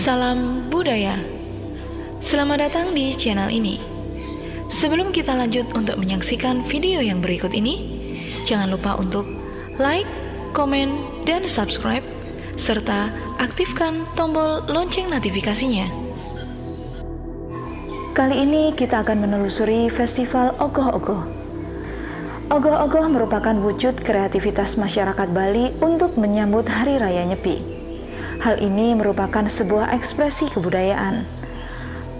Salam budaya. Selamat datang di channel ini. Sebelum kita lanjut untuk menyaksikan video yang berikut ini, jangan lupa untuk like, komen, dan subscribe, serta aktifkan tombol lonceng notifikasinya. Kali ini kita akan menelusuri Festival Ogoh-Ogoh. Ogoh-Ogoh merupakan wujud kreativitas masyarakat Bali untuk menyambut Hari Raya Nyepi. Hal ini merupakan sebuah ekspresi kebudayaan.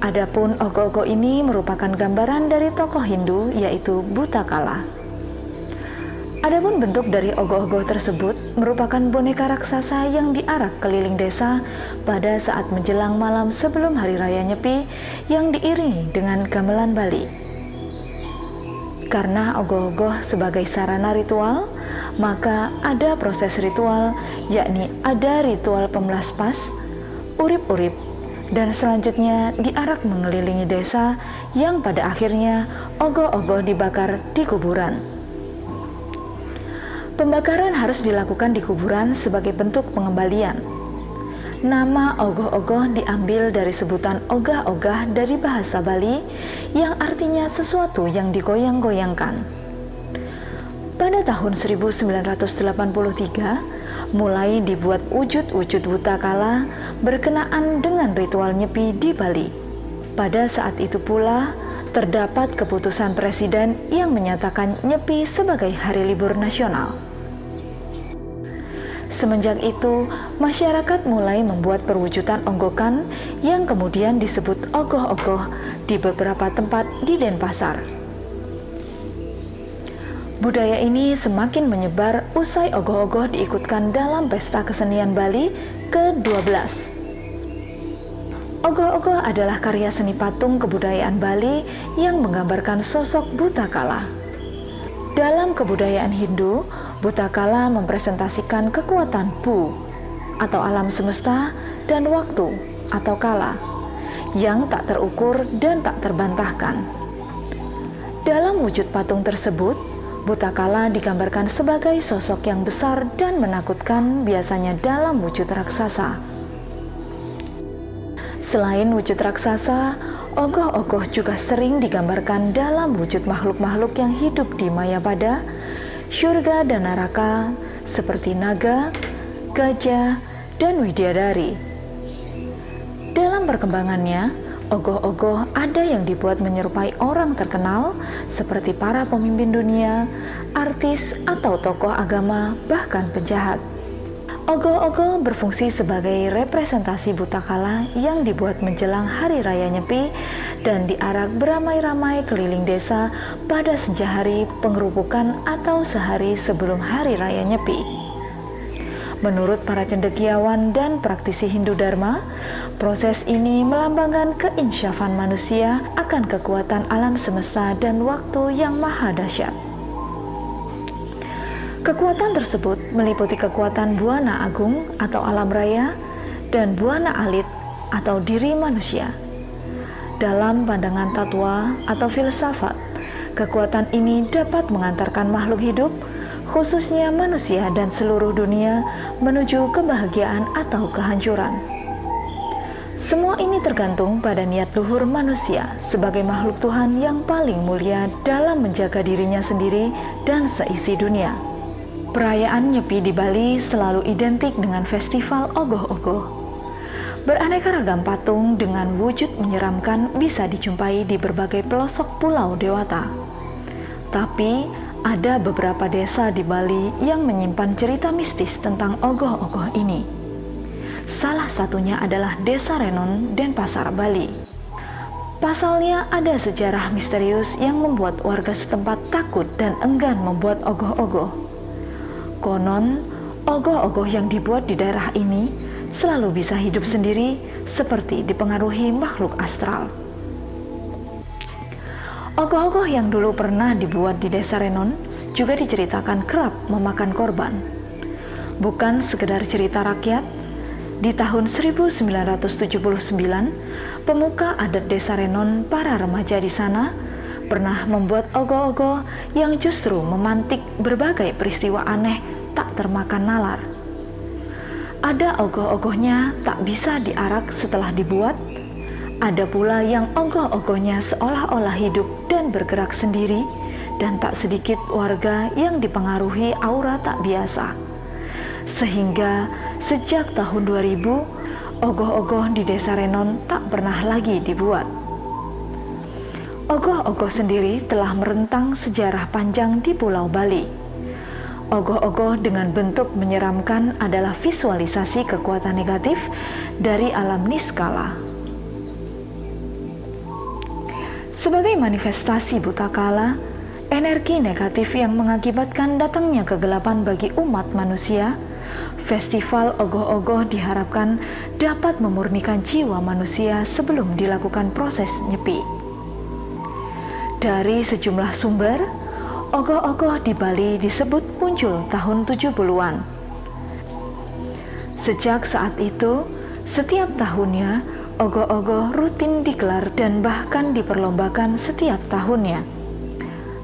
Adapun ogoh-ogoh ini merupakan gambaran dari tokoh Hindu, yaitu Buta Kala. Adapun bentuk dari ogoh-ogoh tersebut merupakan boneka raksasa yang diarak keliling desa pada saat menjelang malam sebelum Hari Raya Nyepi yang diiringi dengan gamelan Bali. Karena ogoh-ogoh sebagai sarana ritual, maka ada proses ritual, yakni ada ritual pemelaspas, urip-urip, dan selanjutnya diarak mengelilingi desa yang pada akhirnya ogoh-ogoh dibakar di kuburan. Pembakaran harus dilakukan di kuburan sebagai bentuk pengembalian. Nama ogoh-ogoh diambil dari sebutan ogah-ogah dari bahasa Bali yang artinya sesuatu yang digoyang-goyangkan. Pada tahun 1983, mulai dibuat wujud-wujud Buta Kala berkenaan dengan ritual Nyepi di Bali. Pada saat itu pula, terdapat keputusan Presiden yang menyatakan Nyepi sebagai hari libur nasional. Semenjak itu, masyarakat mulai membuat perwujudan onggokan yang kemudian disebut ogoh-ogoh di beberapa tempat di Denpasar. Budaya ini semakin menyebar usai ogoh-ogoh diikutkan dalam pesta kesenian Bali ke-12. Ogoh-ogoh adalah karya seni patung kebudayaan Bali yang menggambarkan sosok Buta Kala. Dalam kebudayaan Hindu, Buta Kala mempresentasikan kekuatan Bu atau alam semesta dan waktu atau kala yang tak terukur dan tak terbantahkan. Dalam wujud patung tersebut, Buta Kala digambarkan sebagai sosok yang besar dan menakutkan, biasanya dalam wujud raksasa. Selain wujud raksasa, ogoh-ogoh juga sering digambarkan dalam wujud makhluk-makhluk yang hidup di Mayapada, syurga dan neraka seperti naga, gajah, dan widadari. Dalam perkembangannya, ogoh-ogoh ada yang dibuat menyerupai orang terkenal seperti para pemimpin dunia, artis, atau tokoh agama, bahkan penjahat. Ogoh-ogoh berfungsi sebagai representasi Buta Kala yang dibuat menjelang Hari Raya Nyepi dan diarak beramai-ramai keliling desa pada senja hari pengerupukan atau sehari sebelum Hari Raya Nyepi. Menurut para cendekiawan dan praktisi Hindu Dharma, proses ini melambangkan keinsyafan manusia akan kekuatan alam semesta dan waktu yang maha dahsyat. Kekuatan tersebut meliputi kekuatan Buana Agung atau alam raya dan Buana Alit atau diri manusia. Dalam pandangan tatwa atau filsafat, kekuatan ini dapat mengantarkan makhluk hidup, khususnya manusia dan seluruh dunia, menuju kebahagiaan atau kehancuran. Semua ini tergantung pada niat luhur manusia sebagai makhluk Tuhan yang paling mulia dalam menjaga dirinya sendiri dan seisi dunia. Perayaan Nyepi di Bali selalu identik dengan festival ogoh-ogoh. Beraneka ragam patung dengan wujud menyeramkan bisa dijumpai di berbagai pelosok pulau dewata. Tapi, ada beberapa desa di Bali yang menyimpan cerita mistis tentang ogoh-ogoh ini. Salah satunya adalah Desa Renon, Denpasar, Bali. Pasalnya ada sejarah misterius yang membuat warga setempat takut dan enggan membuat ogoh-ogoh. Konon, ogoh-ogoh yang dibuat di daerah ini selalu bisa hidup sendiri seperti dipengaruhi makhluk astral. Ogoh-ogoh yang dulu pernah dibuat di Desa Renon juga diceritakan kerap memakan korban. Bukan sekedar cerita rakyat, di tahun 1979, pemuka adat Desa Renon, para remaja di sana, pernah membuat ogoh-ogoh yang justru memantik berbagai peristiwa aneh tak termakan nalar. Ada ogoh-ogohnya tak bisa diarak setelah dibuat, ada pula yang ogoh-ogohnya seolah-olah hidup dan bergerak sendiri, dan tak sedikit warga yang dipengaruhi aura tak biasa. Sehingga sejak tahun 2000, ogoh-ogoh di Desa Renon tak pernah lagi dibuat. Ogoh-ogoh sendiri telah merentang sejarah panjang di Pulau Bali. Ogoh-ogoh dengan bentuk menyeramkan adalah visualisasi kekuatan negatif dari alam niskala. Sebagai manifestasi buta kala, energi negatif yang mengakibatkan datangnya kegelapan bagi umat manusia, festival ogoh-ogoh diharapkan dapat memurnikan jiwa manusia sebelum dilakukan proses nyepi. Dari sejumlah sumber, ogoh-ogoh di Bali disebut muncul tahun 70-an. Sejak saat itu, setiap tahunnya, ogoh-ogoh rutin digelar dan bahkan diperlombakan setiap tahunnya.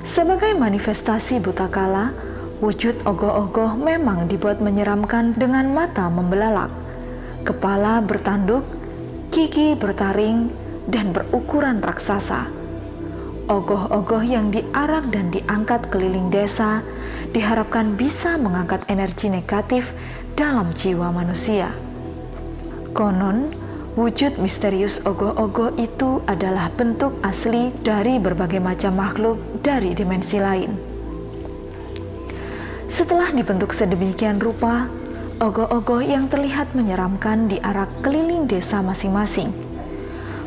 Sebagai manifestasi buta kala, wujud ogoh-ogoh memang dibuat menyeramkan dengan mata membelalak, kepala bertanduk, gigi bertaring, dan berukuran raksasa. Ogoh-ogoh yang diarak dan diangkat keliling desa diharapkan bisa mengangkat energi negatif dalam jiwa manusia. Konon, wujud misterius ogoh-ogoh itu adalah bentuk asli dari berbagai macam makhluk dari dimensi lain. Setelah dibentuk sedemikian rupa, ogoh-ogoh yang terlihat menyeramkan diarak keliling desa masing-masing.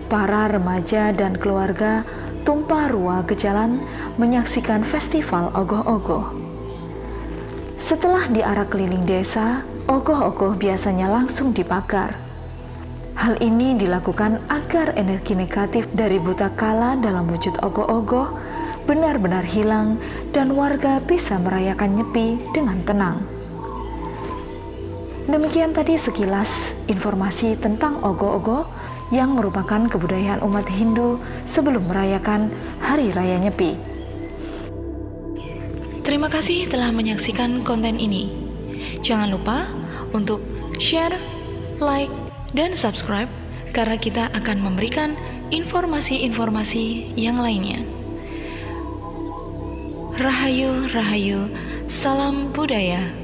Para remaja dan keluarga tumpah ruah ke jalan menyaksikan festival ogoh-ogoh. Setelah diarak keliling desa, ogoh-ogoh biasanya langsung dibakar. Hal ini dilakukan agar energi negatif dari buta kala dalam wujud ogoh-ogoh benar-benar hilang dan warga bisa merayakan nyepi dengan tenang. Demikian tadi sekilas informasi tentang ogoh-ogoh yang merupakan kebudayaan umat Hindu sebelum merayakan Hari Raya Nyepi. Terima kasih telah menyaksikan konten ini. Jangan lupa untuk share, like, dan subscribe karena kita akan memberikan informasi-informasi yang lainnya. Rahayu, Rahayu, salam budaya.